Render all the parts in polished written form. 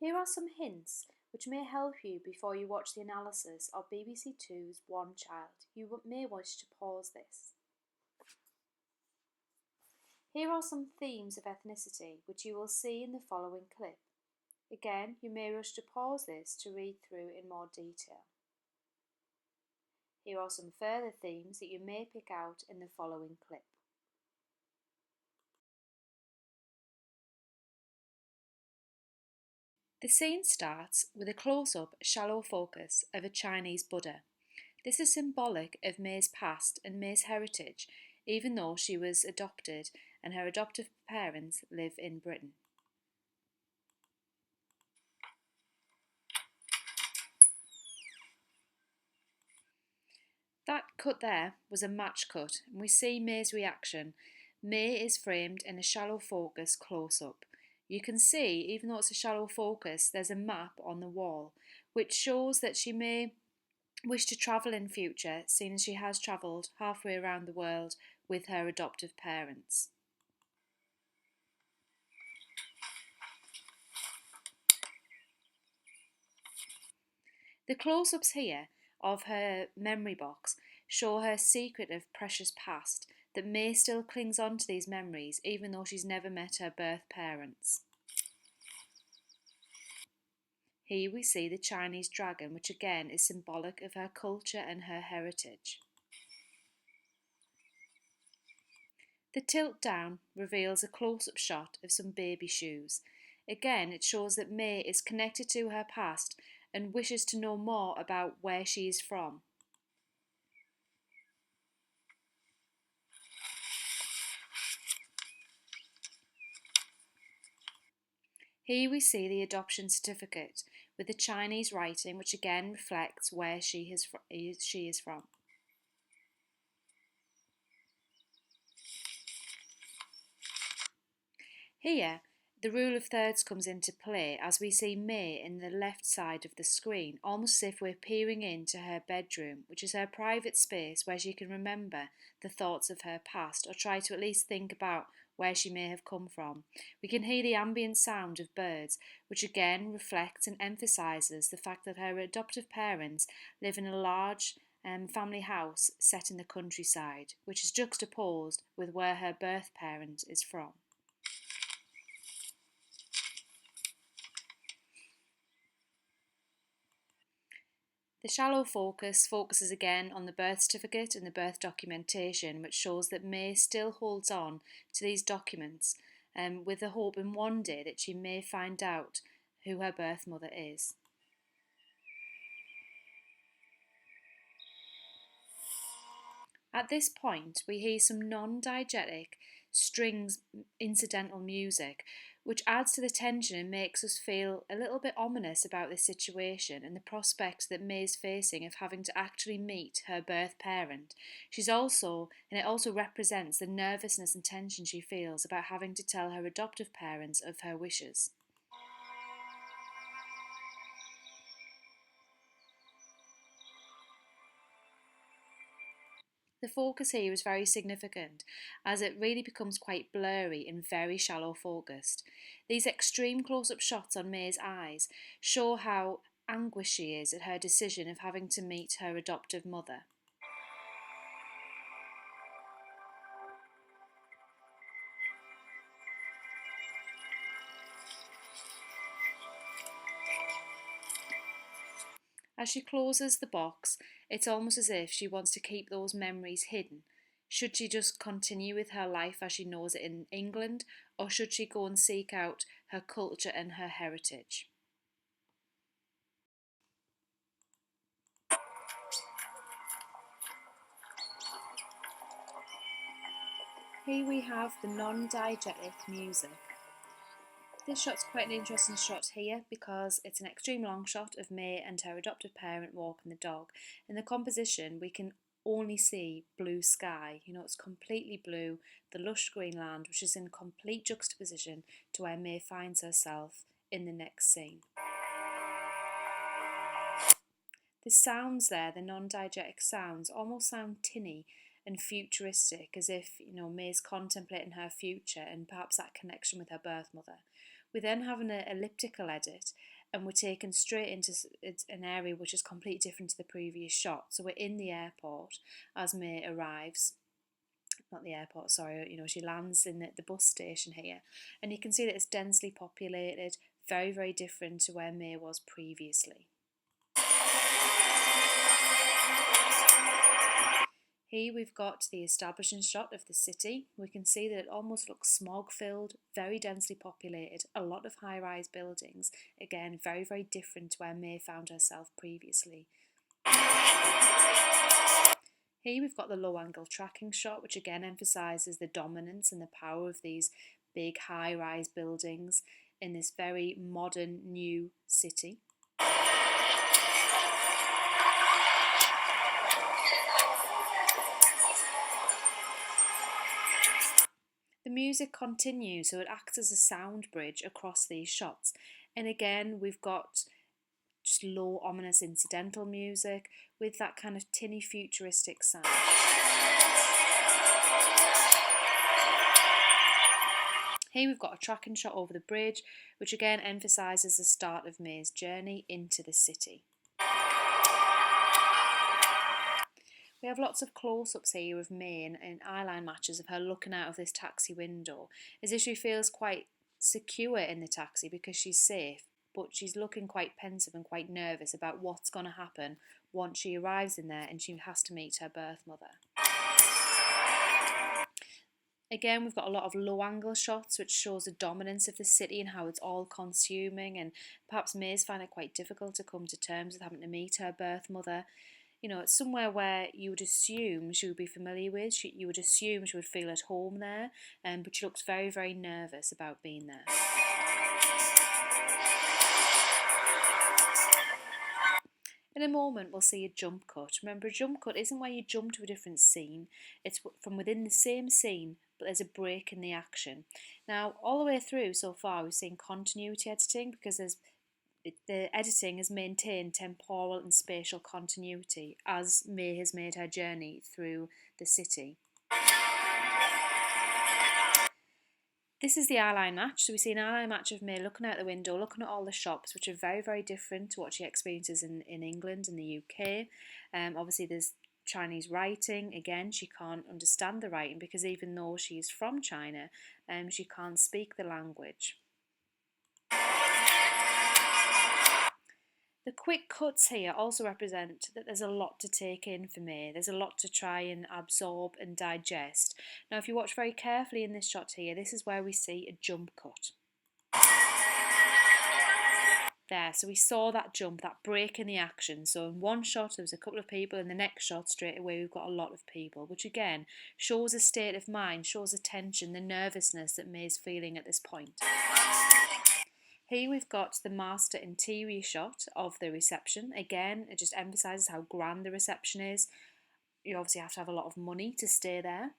Here are some hints which may help you before you watch the analysis of BBC Two's One Child. You may wish to pause this. Here are some themes of ethnicity which you will see in the following clip. Again, you may wish to pause this to read through in more detail. Here are some further themes that you may pick out in the following clip. The scene starts with a close-up, shallow focus of a Chinese Buddha. This is symbolic of May's past and May's heritage, even though she was adopted and her adoptive parents live in Britain. That cut there was a match cut, and we see May's reaction. May is framed in a shallow focus close-up. You can see, even though it's a shallow focus, there's a map on the wall, which shows that she may wish to travel in future, seeing as she has travelled halfway around the world with her adoptive parents. The close-ups here of her memory box show her secretive, precious past, that May still clings on to these memories even though she's never met her birth parents. Here we see the Chinese dragon, which again is symbolic of her culture and her heritage. The tilt down reveals a close-up shot of some baby shoes. Again, it shows that May is connected to her past and wishes to know more about where she is from. Here we see the adoption certificate with the Chinese writing, which again reflects where she is from. Here, the rule of thirds comes into play as we see May in the left side of the screen, almost as if we're peering into her bedroom, which is her private space where she can remember the thoughts of her past or try to at least think about where she may have come from. We can hear the ambient sound of birds, which again reflects and emphasises the fact that her adoptive parents live in a large family house set in the countryside, which is juxtaposed with where her birth parent is from. The shallow focus focuses again on the birth certificate and the birth documentation, which shows that May still holds on to these documents with the hope in one day that she may find out who her birth mother is. At this point, we hear some non-diegetic strings incidental music, which adds to the tension and makes us feel a little bit ominous about this situation and the prospect that May's facing of having to actually meet her birth parent. It also represents the nervousness and tension she feels about having to tell her adoptive parents of her wishes. The focus here is very significant as it really becomes quite blurry and very shallow focused. These extreme close-up shots on May's eyes show how anguished she is at her decision of having to meet her adoptive mother. As she closes the box, it's almost as if she wants to keep those memories hidden. Should she just continue with her life as she knows it in England, or should she go and seek out her culture and her heritage? Here we have the non-diegetic music. This shot's quite an interesting shot here because it's an extreme long shot of May and her adoptive parent walking the dog. In the composition, we can only see blue sky. It's completely blue, the lush green land, which is in complete juxtaposition to where May finds herself in the next scene. The sounds there, the non-diegetic sounds, almost sound tinny and futuristic, as if May's contemplating her future and perhaps that connection with her birth mother. We then have an elliptical edit, and we're taken straight into an area which is completely different to the previous shot. So we're in the airport as May arrives. Not the airport, sorry, she lands in the bus station here, and you can see that it's densely populated, very, very different to where May was previously. Here we've got the establishing shot of the city. We can see that it almost looks smog-filled, very densely populated, a lot of high-rise buildings. Again, very, very different to where May found herself previously. Here we've got the low-angle tracking shot, which again emphasises the dominance and the power of these big high-rise buildings in this very modern, new city. The music continues, so it acts as a sound bridge across these shots. And again, we've got just low, ominous incidental music with that kind of tinny futuristic sound. Here we've got a tracking shot over the bridge, which again emphasises the start of May's journey into the city. We have lots of close-ups here of May and eyeline matches of her looking out of this taxi window, as if she feels quite secure in the taxi because she's safe, but she's looking quite pensive and quite nervous about what's going to happen once she arrives in there and she has to meet her birth mother. Again, we've got a lot of low-angle shots, which shows the dominance of the city and how it's all consuming, and perhaps May's find it quite difficult to come to terms with having to meet her birth mother. It's somewhere where you would assume she would be familiar with, you would assume she would feel at home there, but she looks very, very nervous about being there. In a moment, we'll see a jump cut. Remember, a jump cut isn't where you jump to a different scene. It's from within the same scene, but there's a break in the action. Now, all the way through so far, we've seen continuity editing because the editing has maintained temporal and spatial continuity as May has made her journey through the city. This is the eyeline match. So we see an eyeline match of May looking out the window, looking at all the shops, which are very, very different to what she experiences in England and the UK. Obviously, there's Chinese writing. Again, she can't understand the writing because even though she's from China, she can't speak the language. The quick cuts here also represent that there's a lot to take in for May. There's a lot to try and absorb and digest. Now, if you watch very carefully in this shot here, this is where we see a jump cut. There, so we saw that jump, that break in the action. So in one shot there was a couple of people, in the next shot straight away we've got a lot of people, which again shows a state of mind, shows the tension, the nervousness that May's feeling at this point. Here we've got the master interior shot of the reception. Again, it just emphasises how grand the reception is. You obviously have to have a lot of money to stay there.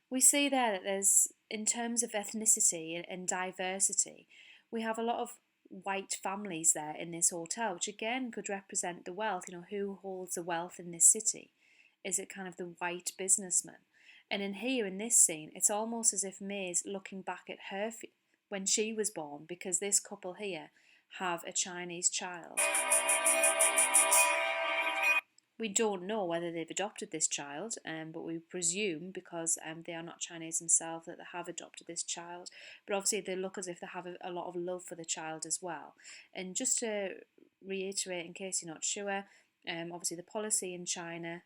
We see there that there's, in terms of ethnicity and diversity, we have a lot of white families there in this hotel, which again could represent the wealth. Who holds the wealth in this city? Is it kind of the white businessman? And in this scene, it's almost as if May's looking back at her when she was born, because this couple here have a Chinese child. We don't know whether they've adopted this child, but we presume, because they are not Chinese themselves, that they have adopted this child. But obviously they look as if they have a lot of love for the child as well. And just to reiterate, in case you're not sure, obviously the policy in China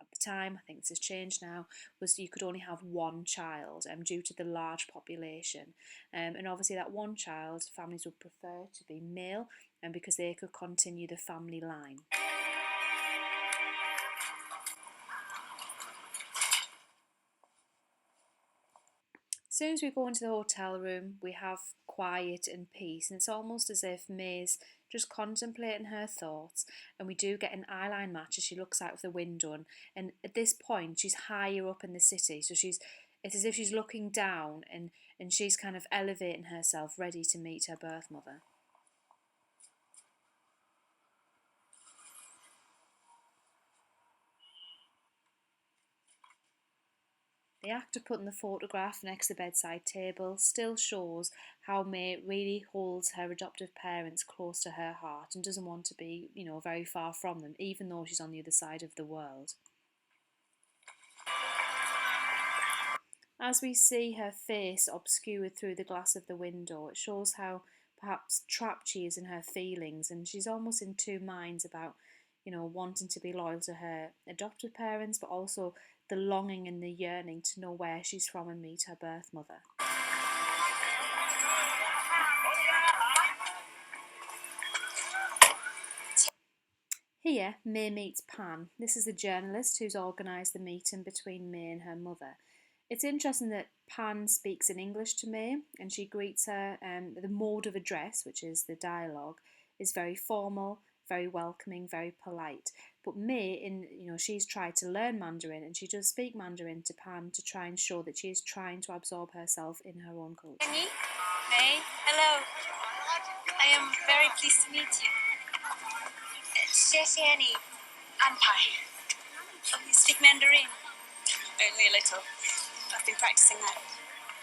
at the time, I think this has changed now, was you could only have one child due to the large population. And obviously that one child, families would prefer to be male, because they could continue the family line. As soon as we go into the hotel room, we have quiet and peace, and it's almost as if May's just contemplating her thoughts, and we do get an eyeline match as she looks out of the window, and at this point she's higher up in the city, so it's as if she's looking down and she's kind of elevating herself, ready to meet her birth mother. The act of putting the photograph next to the bedside table still shows how May really holds her adoptive parents close to her heart and doesn't want to be, very far from them, even though she's on the other side of the world. As we see her face obscured through the glass of the window, it shows how perhaps trapped she is in her feelings, and she's almost in two minds about, wanting to be loyal to her adoptive parents, but also the longing and the yearning to know where she's from and meet her birth mother. Here, May meets Pan. This is the journalist who's organised the meeting between May and her mother. It's interesting that Pan speaks in English to May and she greets her. The mode of address, which is the dialogue, is very formal, very welcoming, very polite. But May, she's tried to learn Mandarin and she does speak Mandarin to Pan to try and show that she is trying to absorb herself in her own culture. May, hello. I am very pleased to meet you. 谢谢你安排. You speak Mandarin? Only a little. I've been practicing that.